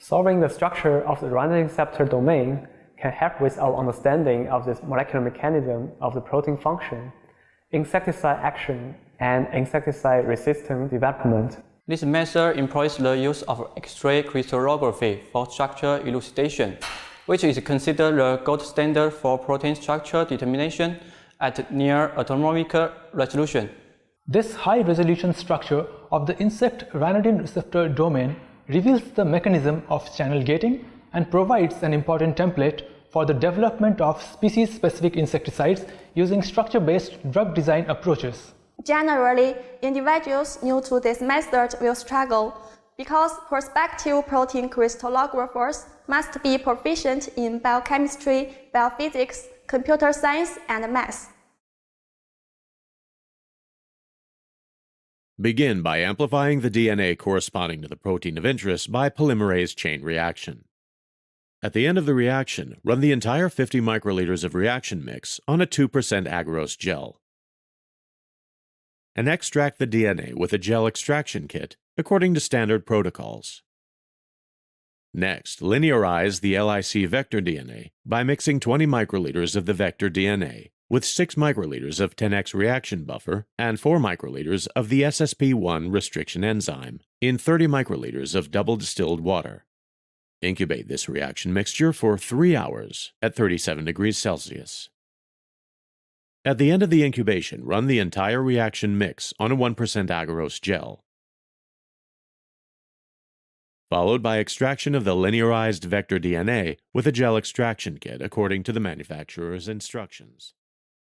Solving the structure of the Ryanodine receptor domain can help with our understanding of this molecular mechanism of the protein function, insecticide action, and insecticide-resistant development. This method employs the use of X-ray crystallography for structure elucidation, which is considered the gold standard for protein structure determination at near atomic resolution. This high-resolution structure of the insect Ryanodine receptor domain reveals the mechanism of channel gating and provides an important template for the development of species-specific insecticides using structure-based drug design approaches. Generally, individuals new to this method will struggle because prospective protein crystallographers must be proficient in biochemistry, biophysics, computer science, and math. Begin by amplifying the DNA corresponding to the protein of interest by polymerase chain reaction. At the end of the reaction, run the entire 50 microliters of reaction mix on a 2% agarose gel and extract the DNA with a gel extraction kit according to standard protocols. Next, linearize the LIC vector DNA by mixing 20 microliters of the vector DNA with 6 microliters of 10x reaction buffer and 4 microliters of the SSP1 restriction enzyme in 30 microliters of double distilled water. Incubate this reaction mixture for 3 hours at 37 degrees Celsius. At the end of the incubation, run the entire reaction mix on a 1% agarose gel, followed by extraction of the linearized vector DNA with a gel extraction kit according to the manufacturer's instructions.